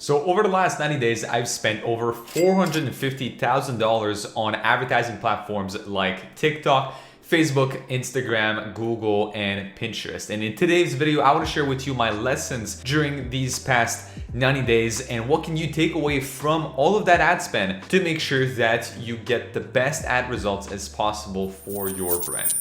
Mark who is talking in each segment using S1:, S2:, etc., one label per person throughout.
S1: So over the last 90 days, I've spent over $450,000 on advertising platforms like TikTok, Facebook, Instagram, Google, and Pinterest. And in today's video, I want to share with you my lessons during these past 90 days and what can you take away from all of that ad spend to make sure that you get the best ad results as possible for your brand.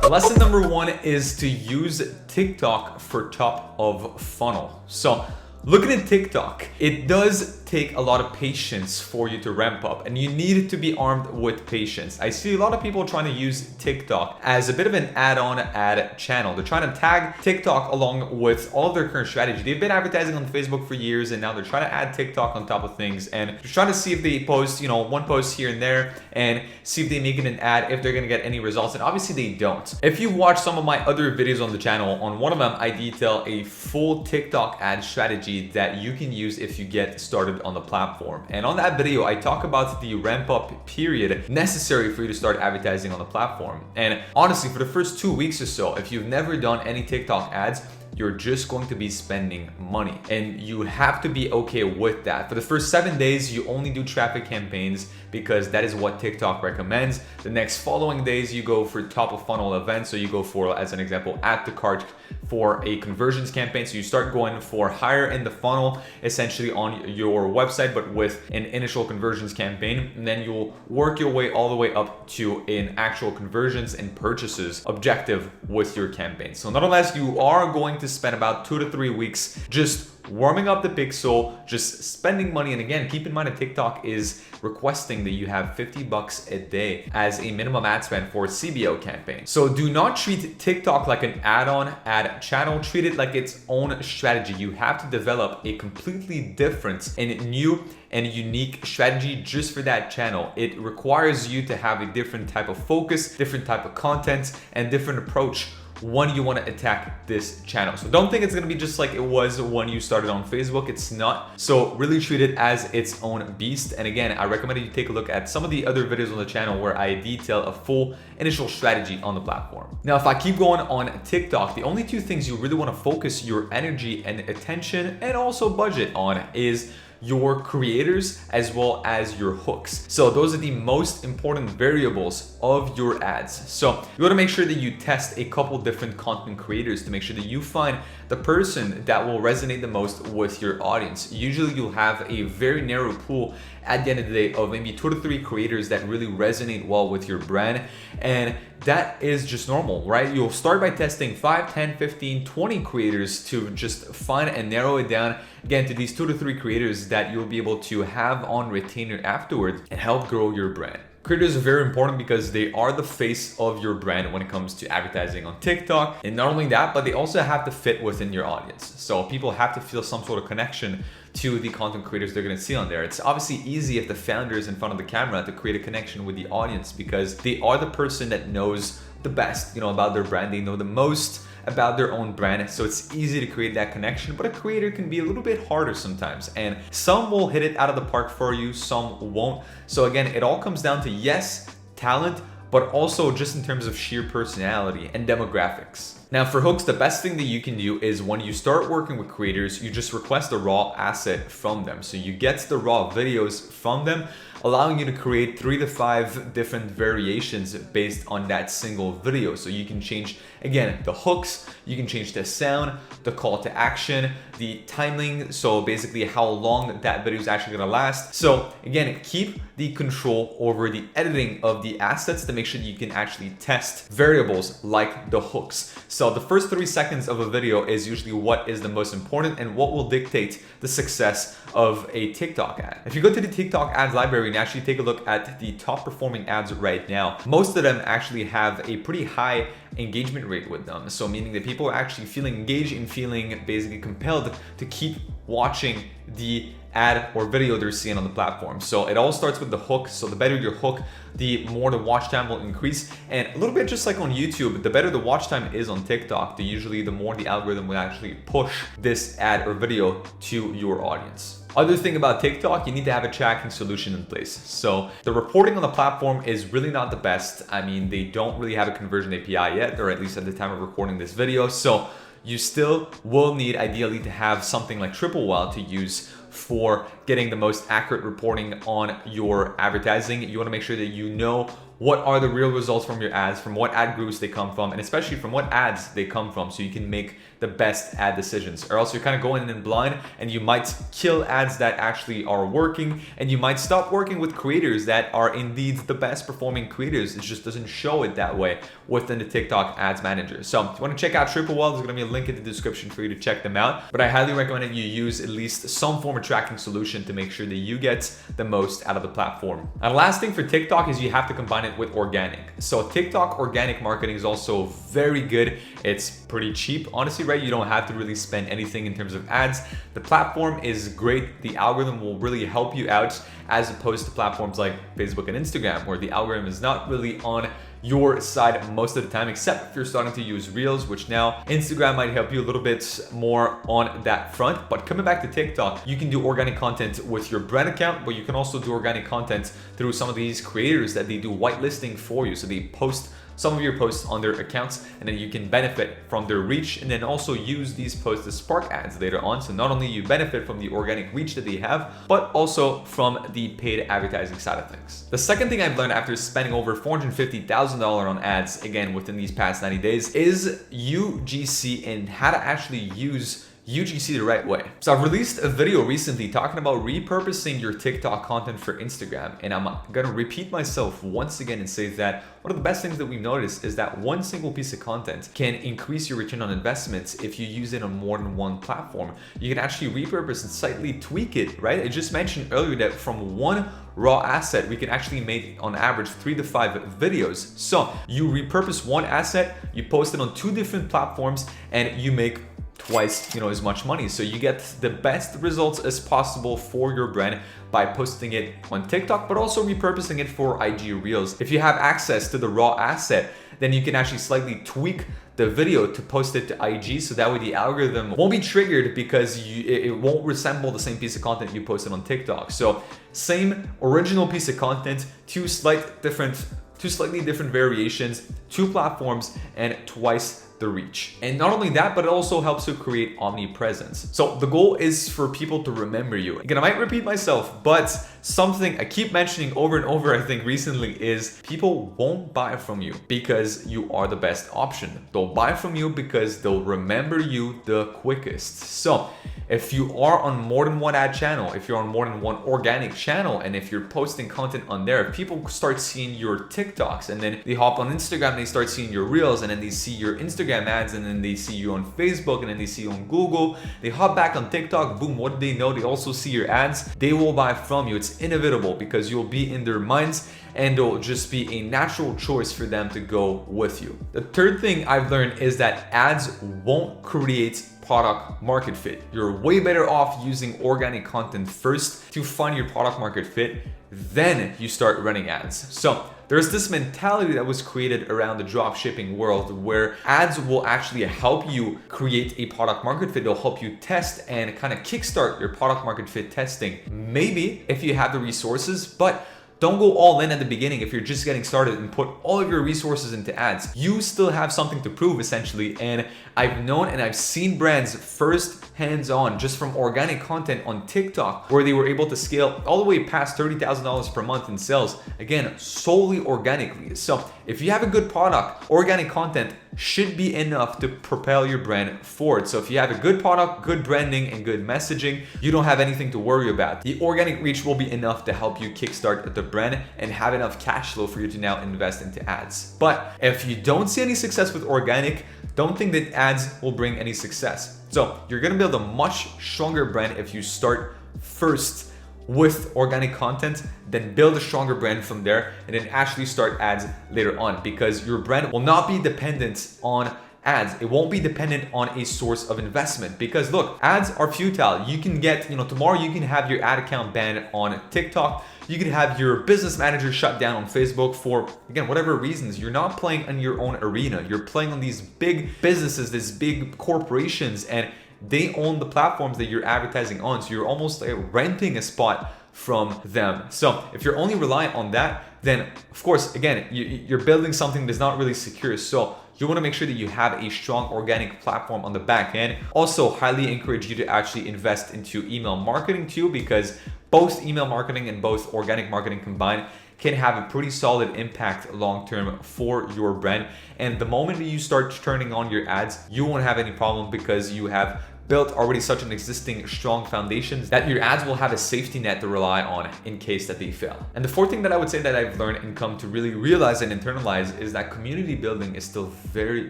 S1: Lesson number one is to use TikTok for top of funnel. So looking at TikTok, it does take a lot of patience for you to ramp up, and you need to be armed with patience. I see a lot of people trying to use TikTok as a bit of an add-on ad channel. They're trying to tag TikTok along with all of their current strategy. They've been advertising on Facebook for years, and now they're trying to add TikTok on top of things, and they're trying to see if they post, one post here and there and see if they make it an ad, if they're gonna get any results, and obviously they don't. If you watch some of my other videos on the channel, on one of them, I detail a full TikTok ad strategy that you can use if you get started on the platform. And on that video, I talk about the ramp up period necessary for you to start advertising on the platform. And honestly, for the first 2 weeks or so, if you've never done any TikTok ads, you're just going to be spending money, and you have to be okay with that. For the first 7 days, you only do traffic campaigns because that is what TikTok recommends. The next following days, you go for top of funnel events. So you go for, as an example, add to cart for a conversions campaign. So you start going for higher in the funnel, essentially on your website, but with an initial conversions campaign. And then you'll work your way all the way up to an actual conversions and purchases objective with your campaign. So nonetheless, you are going to spend about 2 to 3 weeks just warming up the pixel, just spending money. And again, keep in mind that TikTok is requesting that you have $50 a day as a minimum ad spend for a CBO campaign. So do not treat TikTok like an add-on ad channel. Treat it like its own strategy. You have to develop a completely different and new and unique strategy just for that channel. It requires you to have a different type of focus, different type of content, and different approach when you want to attack this channel. So don't think it's going to be just like it was when you started on Facebook. It's not. So really treat it as its own beast. And again, I recommend you take a look at some of the other videos on the channel where I detail a full initial strategy on the platform. Now, if I keep going on TikTok, the only two things you really want to focus your energy and attention and also budget on is your creators as well as your hooks. So those are the most important variables of your ads. So you want to make sure that you test a couple different content creators to make sure that you find the person that will resonate the most with your audience. Usually you'll have a very narrow pool at the end of the day of maybe 2 to 3 creators that really resonate well with your brand. And that is just normal, right? You'll start by testing 5, 10, 15, 20 creators to just find and narrow it down again to these 2 to 3 creators that you'll be able to have on retainer afterwards and help grow your brand. Creators are very important because they are the face of your brand when it comes to advertising on TikTok. And not only that, but they also have to fit within your audience. So people have to feel some sort of connection to the content creators they're going to see on there. It's obviously easy if the founder is in front of the camera to create a connection with the audience because they are the person that knows the best, about their brand. They know the most about their own brand, so it's easy to create that connection. But a creator can be a little bit harder sometimes, and some will hit it out of the park for you, some won't. So again, it all comes down to, yes, talent, but also just in terms of sheer personality and demographics. Now for hooks, the best thing that you can do is when you start working with creators, you just request a raw asset from them. So you get the raw videos from them, allowing you to create 3 to 5 different variations based on that single video. So you can change, again, the hooks, you can change the sound, the call to action, the timing, so basically how long that video is actually gonna last. So again, keep the control over the editing of the assets to make sure that you can actually test variables like the hooks. So the first 3 seconds of a video is usually what is the most important and what will dictate the success of a TikTok ad. If you go to the TikTok ads library and actually take a look at the top performing ads right now, most of them actually have a pretty high engagement rate with them. So meaning that people are actually feeling engaged and feeling basically compelled to keep watching the ad or video they're seeing on the platform. So it all starts with the hook. So the better your hook, the more the watch time will increase. And a little bit just like on YouTube, the better the watch time is on TikTok, the more the algorithm will actually push this ad or video to your audience. Other thing about TikTok, you need to have a tracking solution in place. So the reporting on the platform is really not the best. I mean, they don't really have a conversion API yet, or at least at the time of recording this video. So you still will need ideally to have something like Triple Whale to use for getting the most accurate reporting on your advertising. You want to make sure that you know what are the real results from your ads, from what ad groups they come from, and especially from what ads they come from, so you can make the best ad decisions. Or else you're kind of going in blind and you might kill ads that actually are working, and you might stop working with creators that are indeed the best performing creators. It just doesn't show it that way within the TikTok Ads Manager. So if you want to check out Triple Whale, there's going to be a link in the description for you to check them out. But I highly recommend that you use at least some form of tracking solution to make sure that you get the most out of the platform. And the last thing for TikTok is you have to combine it with organic. So TikTok organic marketing is also very good. It's pretty cheap, honestly, right? You don't have to really spend anything in terms of ads. The platform is great. The algorithm will really help you out, as opposed to platforms like Facebook and Instagram, where the algorithm is not really on your side most of the time, except if you're starting to use Reels, which now Instagram might help you a little bit more on that front. But coming back to TikTok, you can do organic content with your brand account, but you can also do organic content through some of these creators that they do whitelisting for you. So they post some of your posts on their accounts, and then you can benefit from their reach, and then also use these posts to spark ads later on. So not only you benefit from the organic reach that they have, but also from the paid advertising side of things. The second thing I've learned after spending over $450,000 on ads, again, within these past 90 days, is UGC and how to actually use UGC the right way. So I've released a video recently talking about repurposing your TikTok content for Instagram, and I'm gonna repeat myself once again and say that one of the best things that we've noticed is that one single piece of content can increase your return on investments if you use it on more than one platform. You can actually repurpose and slightly tweak it, right? I just mentioned earlier that from one raw asset, we can actually make on average 3 to 5 videos. So you repurpose one asset, you post it on 2 different platforms, and you make twice, as much money. So you get the best results as possible for your brand by posting it on TikTok, but also repurposing it for IG Reels. If you have access to the raw asset, then you can actually slightly tweak the video to post it to IG, so that way the algorithm won't be triggered because it won't resemble the same piece of content you posted on TikTok. So same original piece of content, two slightly different variations, 2 platforms, and twice the reach. And not only that, but it also helps you create omnipresence. So the goal is for people to remember you. Again, I might repeat myself, but something I keep mentioning over and over, I think recently, is people won't buy from you because you are the best option. They'll buy from you because they'll remember you the quickest. So if you are on more than one ad channel, if you're on more than one organic channel, and if you're posting content on there, if people start seeing your TikToks, and then they hop on Instagram, they start seeing your Reels, and then they see your Instagram ads, and then they see you on Facebook, and then they see you on Google, they hop back on TikTok, boom, what do they know? They also see your ads. They will buy from you. It's inevitable because you'll be in their minds, and it'll just be a natural choice for them to go with you. The third thing I've learned is that ads won't create product market fit. You're way better off using organic content first to find your product market fit, then you start running ads. So there's this mentality that was created around the drop shipping world where ads will actually help you create a product market fit. They'll help you test and kind of kickstart your product market fit testing. Maybe if you have the resources, but don't go all in at the beginning if you're just getting started and put all of your resources into ads. You still have something to prove, essentially. And I've known and I've seen brands first hands-on just from organic content on TikTok where they were able to scale all the way past $30,000 per month in sales, again, solely organically. So if you have a good product, organic content should be enough to propel your brand forward. So if you have a good product, good branding, and good messaging, you don't have anything to worry about. The organic reach will be enough to help you kickstart the brand and have enough cash flow for you to now invest into ads. But if you don't see any success with organic, don't think that ads will bring any success. So you're gonna build a much stronger brand if you start first with organic content, then build a stronger brand from there, and then actually start ads later on, because your brand will not be dependent on ads. It won't be dependent on a source of investment, because look, ads are futile. You can get, tomorrow you can have your ad account banned on TikTok. You could have your business manager shut down on Facebook for, again, whatever reasons. You're not playing on your own arena. You're playing on these big businesses, these big corporations, and they own the platforms that you're advertising on. So you're almost renting a spot from them. So if you're only reliant on that, then of course, again, you're building something that's not really secure. So you want to make sure that you have a strong organic platform on the back end. Also, highly encourage you to actually invest into email marketing too, because both email marketing and both organic marketing combined can have a pretty solid impact long-term for your brand. And the moment that you start turning on your ads, you won't have any problem because you have built already such an existing strong foundation that your ads will have a safety net to rely on in case that they fail. And the fourth thing that I would say that I've learned and come to really realize and internalize is that community building is still very,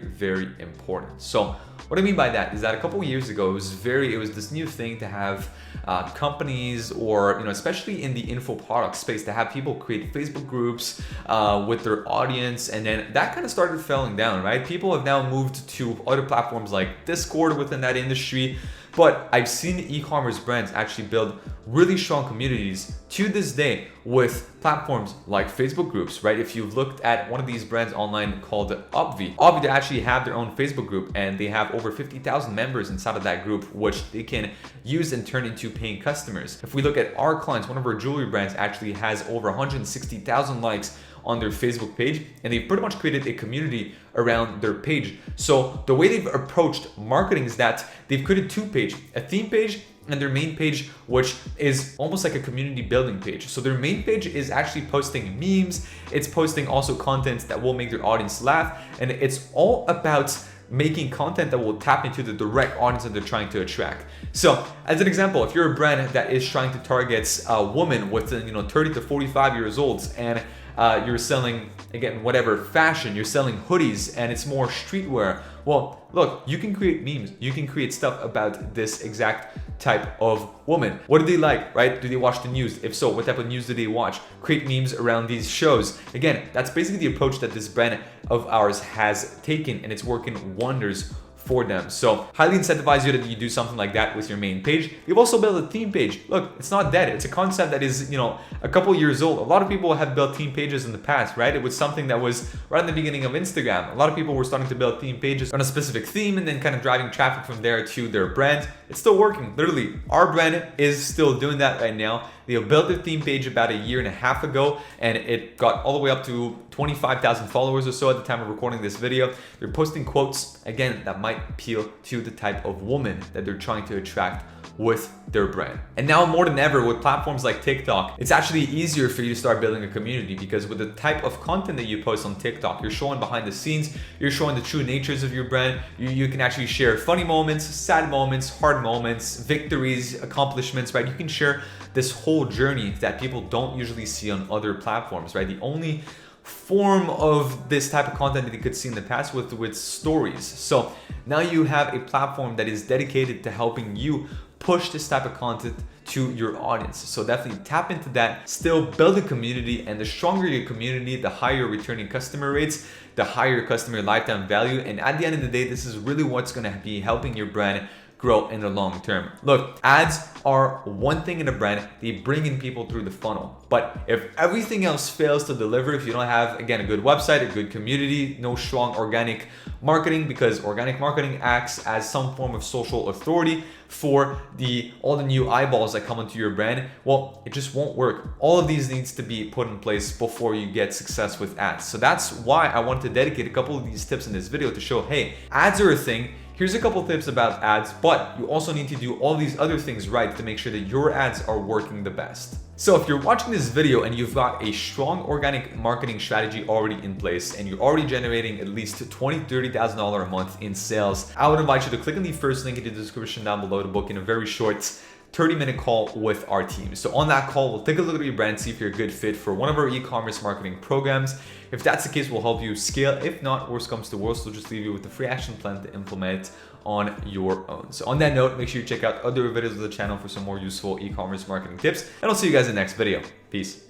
S1: very important. So what I mean by that is that a couple of years ago, it was this new thing to have companies, or especially in the info product space, to have people create Facebook groups with their audience, and then that kind of started falling down, right? People have now moved to other platforms like Discord within that industry. But I've seen e-commerce brands actually build really strong communities to this day with platforms like Facebook groups, right? If you've looked at one of these brands online called Obvi, they actually have their own Facebook group, and they have over 50,000 members inside of that group, which they can use and turn into paying customers. If we look at our clients, one of our jewelry brands actually has over 160,000 likes on their Facebook page, and they've pretty much created a community around their page. So the way they've approached marketing is that they've created two pages, a theme page and their main page, which is almost like a community building page. So their main page is actually posting memes, it's posting also content that will make their audience laugh, and it's all about making content that will tap into the direct audience that they're trying to attract. So as an example, if you're a brand that is trying to target a woman with 30 to 45 years old, and you're selling, again, whatever fashion, you're selling hoodies and it's more streetwear. Well, look, you can create memes, you can create stuff about this exact type of woman. What do they like, right? Do they watch the news? If so, what type of news do they watch? Create memes around these shows. Again, that's basically the approach that this brand of ours has taken, and it's working wonders for them. So highly incentivize you that you do something like that with your main page. You've also built a theme page. Look, it's not dead. It's a concept that is, a couple years old. A lot of people have built theme pages in the past, right? It was something that was right in the beginning of Instagram. A lot of people were starting to build theme pages on a specific theme and then kind of driving traffic from there to their brand. It's still working. Literally, our brand is still doing that right now. They have built their theme page about a year and a half ago, and it got all the way up to 25,000 followers or so at the time of recording this video. They're posting quotes, again, that might appeal to the type of woman that they're trying to attract with their brand. And now more than ever with platforms like TikTok, it's actually easier for you to start building a community, because with the type of content that you post on TikTok, you're showing behind the scenes, you're showing the true natures of your brand. You can actually share funny moments, sad moments, hard moments, victories, accomplishments, right? You can share this whole journey that people don't usually see on other platforms, right? The only form of this type of content that you could see in the past with stories. So now you have a platform that is dedicated to helping you push this type of content to your audience. So definitely tap into that, still build a community, and the stronger your community, the higher returning customer rates, the higher customer lifetime value. And at the end of the day, this is really what's gonna be helping your brand grow in the long term. Look, ads are one thing in a brand. They bring in people through the funnel. But if everything else fails to deliver, if you don't have, again, a good website, a good community, no strong organic marketing, because organic marketing acts as some form of social authority for all the new eyeballs that come into your brand, well, it just won't work. All of these needs to be put in place before you get success with ads. So that's why I want to dedicate a couple of these tips in this video to show, hey, ads are a thing. Here's a couple tips about ads, but you also need to do all these other things right to make sure that your ads are working the best. So if you're watching this video and you've got a strong organic marketing strategy already in place, and you're already generating at least $20,000 to $30,000 a month in sales, I would invite you to click on the first link in the description down below to book in a very short 30-minute call with our team. So on that call, we'll take a look at your brand, see if you're a good fit for one of our e-commerce marketing programs. If that's the case, we'll help you scale. If not, worst comes to worst, we'll just leave you with a free action plan to implement on your own. So on that note, make sure you check out other videos of the channel for some more useful e-commerce marketing tips, and I'll see you guys in the next video. Peace.